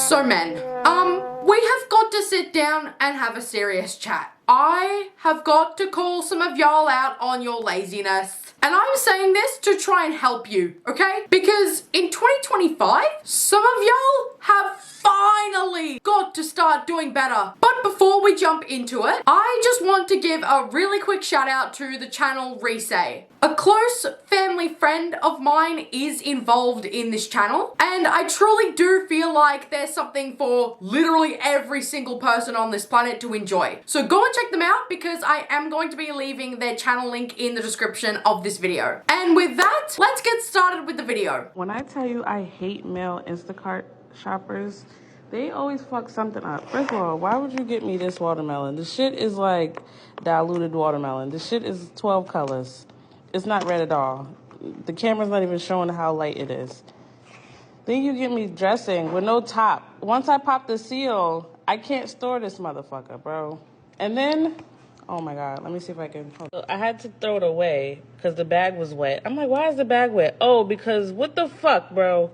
So men, we have got to sit down and have a serious chat. I have got to call some of y'all out on your laziness. And I'm saying this to try and help you, okay? Because in 2025, some of y'all have finally got to start doing better. But before we jump into it, I just want to give a really quick shout out to the channel Resay. A close family friend of mine is involved in this channel, and I truly do feel like there's something for literally every single person on this planet to enjoy. So go and check them out because I am going to be leaving their channel link in the description of this video. And with that, let's get started with the video. When I tell you I hate male Instacart shoppers, they always fuck something up. First of all, why would you get me this watermelon? The shit is like diluted watermelon. The shit is 12 colors. It's not red at all. The camera's not even showing how light it is. Then you get me dressing with no top. Once I pop the seal, I can't store this motherfucker, bro. And then, oh my God, let me see if I can. I had to throw it away because the bag was wet. I'm like, why is the bag wet? Oh, because what the fuck, bro?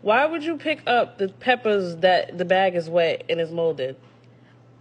Why would you pick up the peppers that the bag is wet and is molded?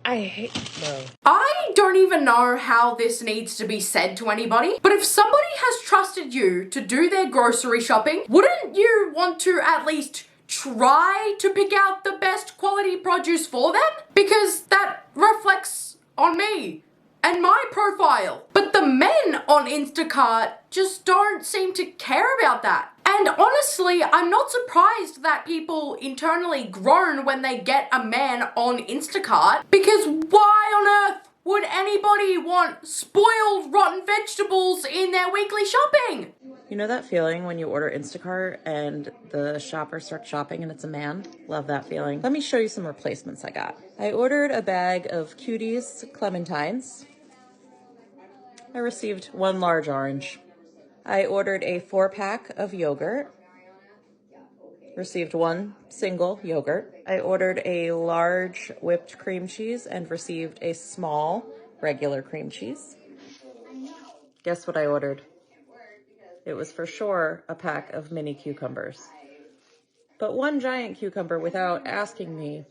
I hate, bro. I don't even know how this needs to be said to anybody, but if somebody has trusted you to do their grocery shopping, wouldn't you want to at least try to pick out the best quality produce for them? Because that reflects on me and my profile. But the men on Instacart just don't seem to care about that. And honestly, I'm not surprised that people internally groan when they get a man on Instacart, because why on earth would anybody want spoiled, rotten vegetables in their weekly shopping? You know that feeling when you order Instacart and the shopper starts shopping and it's a man? Love that feeling. Let me show you some replacements I got. I ordered a bag of Cuties clementines. I received one large orange. I ordered a 4-pack of yogurt. Received one single yogurt. I ordered a large whipped cream cheese and received a small regular cream cheese. Guess what I ordered? It was for sure a pack of mini cucumbers. But one giant cucumber without asking me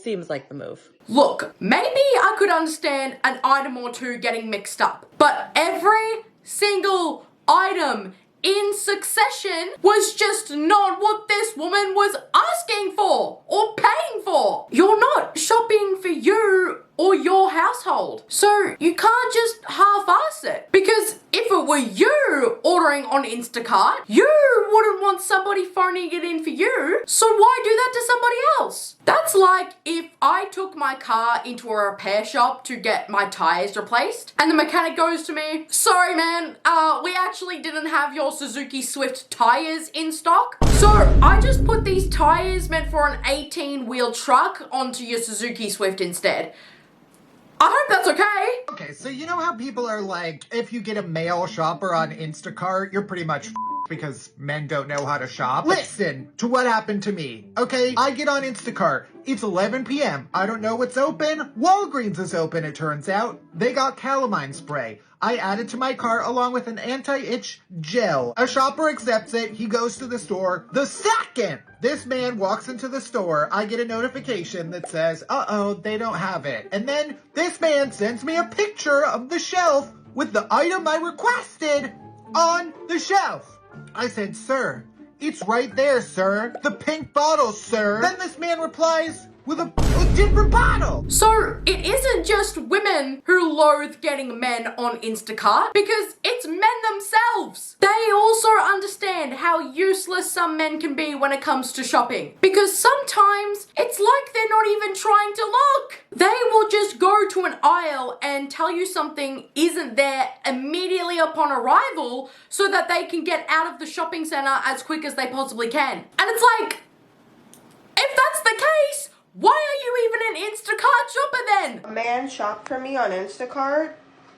seems like the move. Look, maybe I could understand an item or two getting mixed up, but every single item in succession was just not what this woman was asking for or paying for. You're not shopping for you or your household, so you can't just half-ass it. Because if it were you ordering on Instacart, you wouldn't want somebody phoning it in for you, so why do that to somebody else? That's like if I took my car into a repair shop to get my tires replaced, and the mechanic goes to me, "Sorry man, we actually didn't have your Suzuki Swift tires in stock, so I just put these tires meant for an 18-wheel truck onto your Suzuki Swift instead. I hope that's okay." Okay, so you know how people are like, if you get a male shopper on Instacart, you're pretty much because men don't know how to shop. Listen to what happened to me, okay? I get on Instacart. It's 11 p.m. I don't know what's open. Walgreens is open, it turns out. They got calamine spray. I add it to my cart along with an anti-itch gel. A shopper accepts it. He goes to the store. The second this man walks into the store, I get a notification that says, uh-oh, they don't have it. And then this man sends me a picture of the shelf with the item I requested on the shelf. I said, "Sir, it's right there, sir. The pink bottle, sir." Then this man replies with a different bottle. So it isn't just women who loathe getting men on Instacart, because it's men themselves. They also understand how useless some men can be when it comes to shopping, because sometimes it's like they're not even trying to look. They will just go to an aisle and tell you something isn't there immediately upon arrival so that they can get out of the shopping center as quick as they possibly can. And it's like, if that's the case, why are you even an Instacart shopper then? A man shopped for me on Instacart.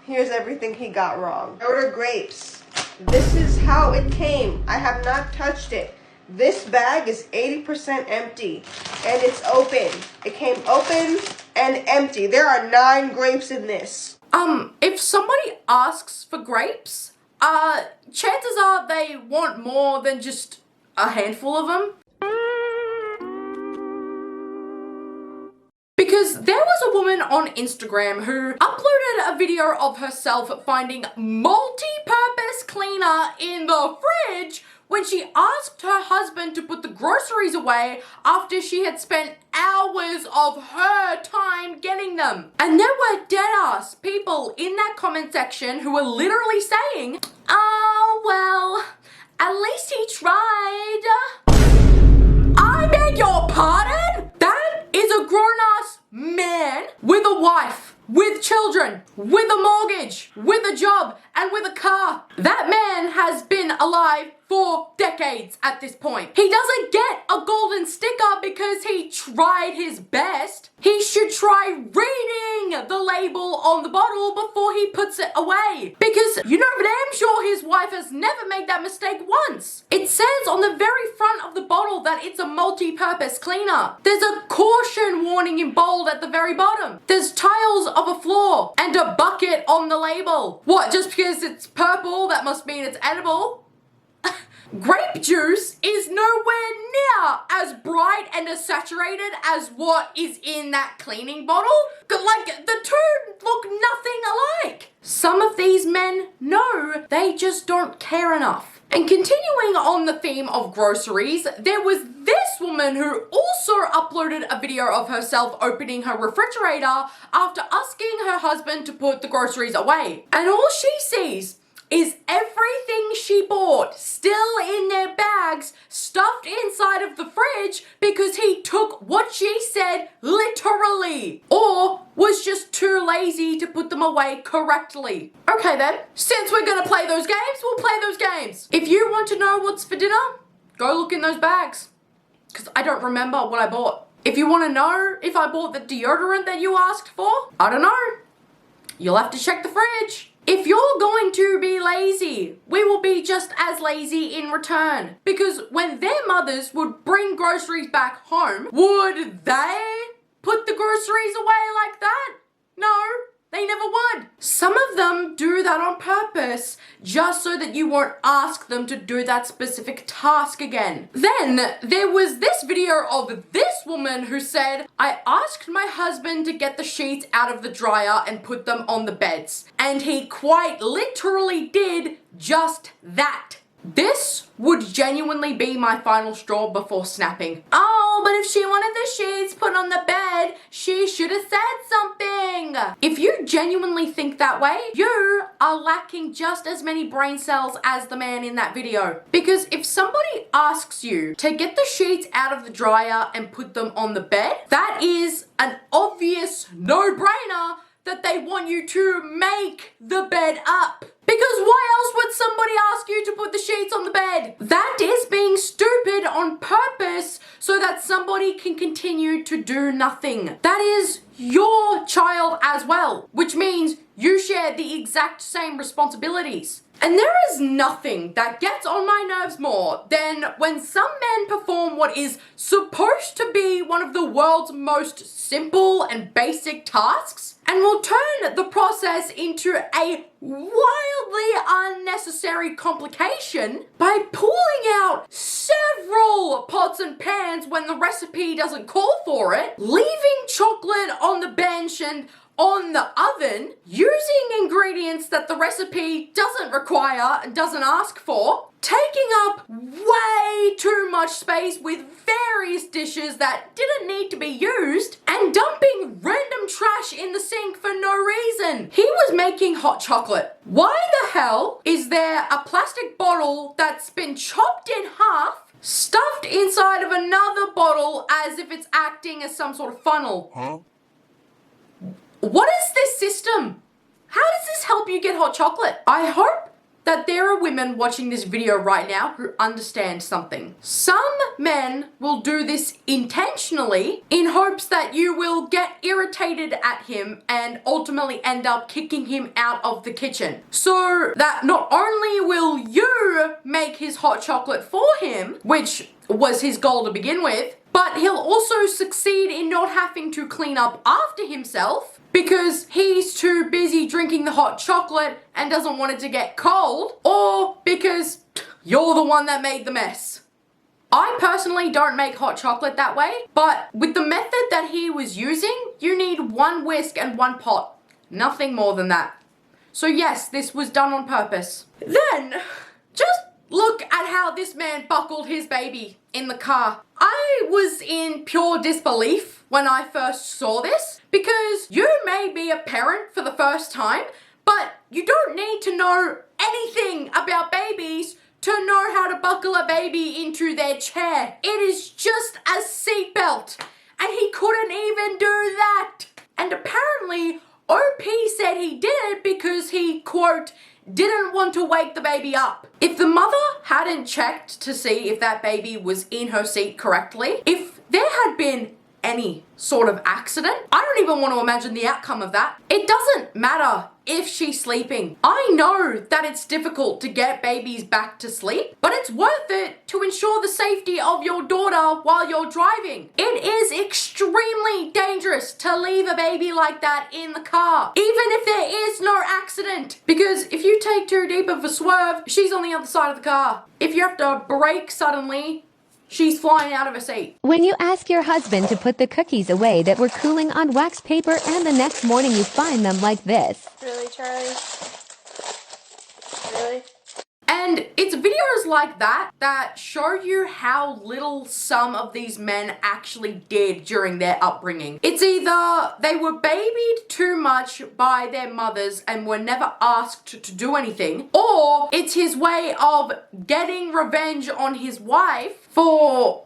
Here's everything he got wrong. I ordered grapes. This is how it came. I have not touched it. This bag is 80% empty and it's open. It came open and empty. There are 9 grapes in this. If somebody asks for grapes, chances are they want more than just a handful of them. Because there was a woman on Instagram who uploaded a video of herself finding multi-purpose cleaner in the fridge when she asked her husband to put the groceries away after she had spent hours of her time getting them. And there were dead-ass people in that comment section who were literally saying, "Oh, well, at least he tried." I beg your pardon? That is a grown-ass man with a wife, with children, with a mortgage, with a job, and with a car. That man has been alive for decades at this point. He doesn't get a golden sticker because he tried his best. He should try reading the label on the bottle before he puts it away. Because you know for damn sure his wife has never made that mistake once. It says on the very front of the bottle that it's a multi-purpose cleaner. There's a caution warning in bold at the very bottom. There's tiles of a floor and a bucket on the label. What, just because it's purple, that must mean it's edible? Grape juice is nowhere near as bright and as saturated as what is in that cleaning bottle. Like, the two look nothing alike. Some of these men know, they just don't care enough. And continuing on the theme of groceries, there was this woman who also uploaded a video of herself opening her refrigerator after asking her husband to put the groceries away. And all she sees is everything she bought still in their bags, stuffed inside of the fridge because he took what she said literally, or was just too lazy to put them away correctly. Okay then, since we're gonna play those games, we'll play those games. If you want to know what's for dinner, go look in those bags, because I don't remember what I bought. If you want to know if I bought the deodorant that you asked for, I don't know. You'll have to check the fridge. If you're going to be lazy, we will be just as lazy in return. Because when their mothers would bring groceries back home, would they put the groceries away like that? No, they never would. Some of them do that on purpose, just so that you won't ask them to do that specific task again. Then there was this video of this woman who said, "I asked my husband to get the sheets out of the dryer and put them on the beds, and he quite literally did just that." This would genuinely be my final straw before snapping. "Oh, but if she wanted the sheets put on the bed, she should have said something." If you genuinely think that way, you are lacking just as many brain cells as the man in that video. Because if somebody asks you to get the sheets out of the dryer and put them on the bed, that is an obvious no-brainer that they want you to make the bed up. Because why else would somebody ask you to put the sheets on the bed? That is being stupid on purpose so that somebody can continue to do nothing. That is your child as well, which means you share the exact same responsibilities. And there is nothing that gets on my nerves more than when some men perform what is supposed to be one of the world's most simple and basic tasks and will turn the process into a wildly unnecessary complication by pulling out several pots and pans when the recipe doesn't call for it, leaving chocolate on the bench and on the oven, using ingredients that the recipe doesn't require and doesn't ask for, taking up way too much space with various dishes that didn't need to be used, and dumping random trash in the sink for no reason. He was making hot chocolate. Why the hell is there a plastic bottle that's been chopped in half, stuffed inside of another bottle as if it's acting as some sort of funnel? Huh? What is this system? How does this help you get hot chocolate? I hope that there are women watching this video right now who understand something. Some men will do this intentionally in hopes that you will get irritated at him and ultimately end up kicking him out of the kitchen. So that not only will you make his hot chocolate for him, which was his goal to begin with, but he'll also succeed in not having to clean up after himself because he's too busy drinking the hot chocolate and doesn't want it to get cold, or because you're the one that made the mess. I personally don't make hot chocolate that way, but with the method that he was using, you need 1 whisk and 1 pot. Nothing more than that. So yes, this was done on purpose. Then, just look at how this man buckled his baby in the car. I was in pure disbelief when I first saw this, because you may be a parent for the first time, but you don't need to know anything about babies to know how to buckle a baby into their chair. It is just a seatbelt, and he couldn't even do that. And apparently, OP said he did it because he, quote, didn't want to wake the baby up. If the mother hadn't checked to see if that baby was in her seat correctly, if there had been any sort of accident, I don't even want to imagine the outcome of that. It doesn't matter if she's sleeping. I know that it's difficult to get babies back to sleep, but it's worth it to ensure the safety of your daughter while you're driving. It is extremely dangerous to leave a baby like that in the car, even if there is no accident, because if you take too deep of a swerve, she's on the other side of the car. If you have to brake suddenly, she's flying out of her seat. When you ask your husband to put the cookies away that were cooling on wax paper and the next morning you find them like this. Really, Charlie? Really? And it's videos like that that show you how little some of these men actually did during their upbringing. It's either they were babied too much by their mothers and were never asked to do anything, or it's his way of getting revenge on his wife for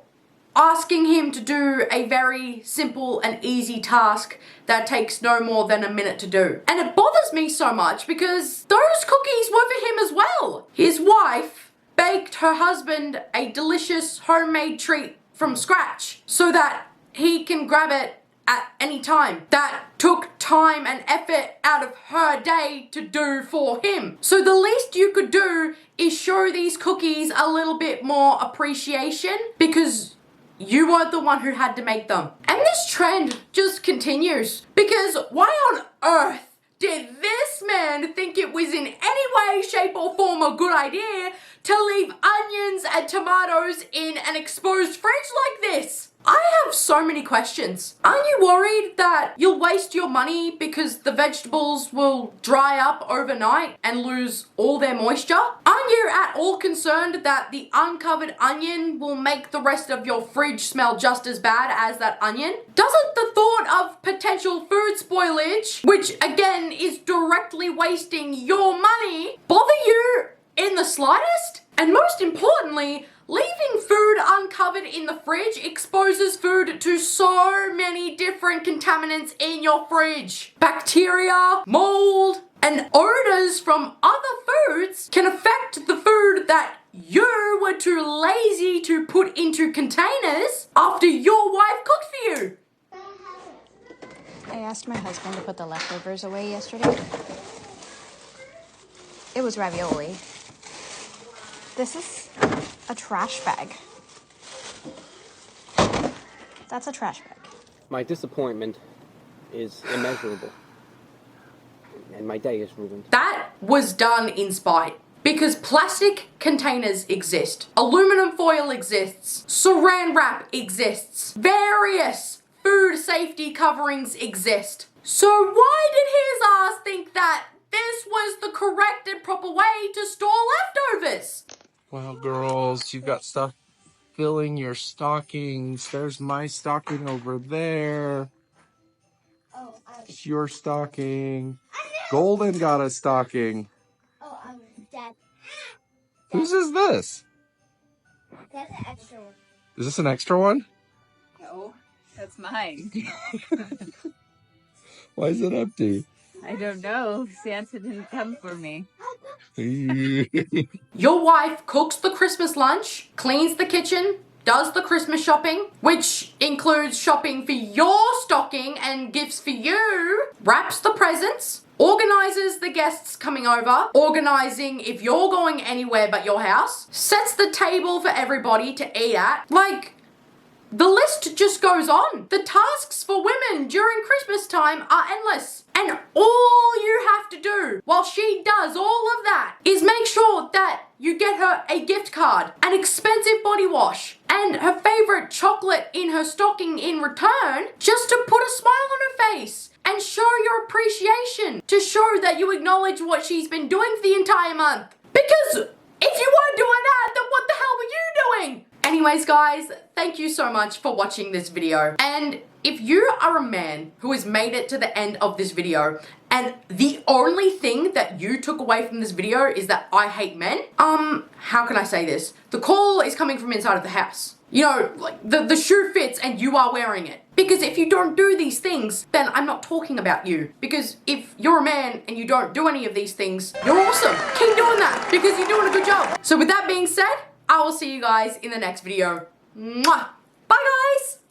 asking him to do a very simple and easy task that takes no more than a minute to do. And it bothers me so much because those cookies were for him as well. His wife baked her husband a delicious homemade treat from scratch so that he can grab it at any time. That took time and effort out of her day to do for him. So the least you could do is show these cookies a little bit more appreciation, because you weren't the one who had to make them. And this trend just continues, because why on earth did this man think it was in any way, shape or form a good idea to leave onions and tomatoes in an exposed fridge like this? I have so many questions. Aren't you worried that you'll waste your money because the vegetables will dry up overnight and lose all their moisture? Aren't you at all concerned that the uncovered onion will make the rest of your fridge smell just as bad as that onion? Doesn't the thought of potential food spoilage, which again is directly wasting your money, bother you in the slightest? And most importantly, leaving food uncovered in the fridge exposes food to so many different contaminants in your fridge. Bacteria, mold, and odors from other foods can affect the food that you were too lazy to put into containers after your wife cooked for you. I asked my husband to put the leftovers away yesterday. It was ravioli. This is a trash bag. That's a trash bag. My disappointment is immeasurable. And my day is ruined. That was done in spite. Because plastic containers exist. Aluminum foil exists. Saran wrap exists. Various food safety coverings exist. So why did his ass think that this was the correct and proper way to store leftovers? Well, girls, you've got stuff filling your stockings. There's my stocking over there. Your stocking. Golden got a stocking. Dad. Whose is this? That's an extra one. Is this an extra one? No, that's mine. Why is it empty? I don't know. Santa didn't come for me. Your wife cooks the Christmas lunch, cleans the kitchen, does the Christmas shopping, which includes shopping for your stocking and gifts for you, wraps the presents, organizes the guests coming over, organizing if you're going anywhere but your house, sets the table for everybody to eat at. Like, the list just goes on. The tasks for women during Christmas time are endless. And all you have to do while she does all of that is make sure that you get her a gift card, an expensive body wash, and her favorite chocolate in her stocking in return, just to put a smile on her face and show your appreciation, to show that you acknowledge what she's been doing for the entire month. Because if you weren't doing that, then what the hell were you doing? Anyways, guys, thank you so much for watching this video. And if you are a man who has made it to the end of this video and the only thing that you took away from this video is that I hate men, how can I say this? The call is coming from inside of the house. You know, like the shoe fits and you are wearing it. Because if you don't do these things, then I'm not talking about you. Because if you're a man and you don't do any of these things, you're awesome. Keep doing that because you're doing a good job. So with that being said, I will see you guys in the next video. Mwah! Bye, guys!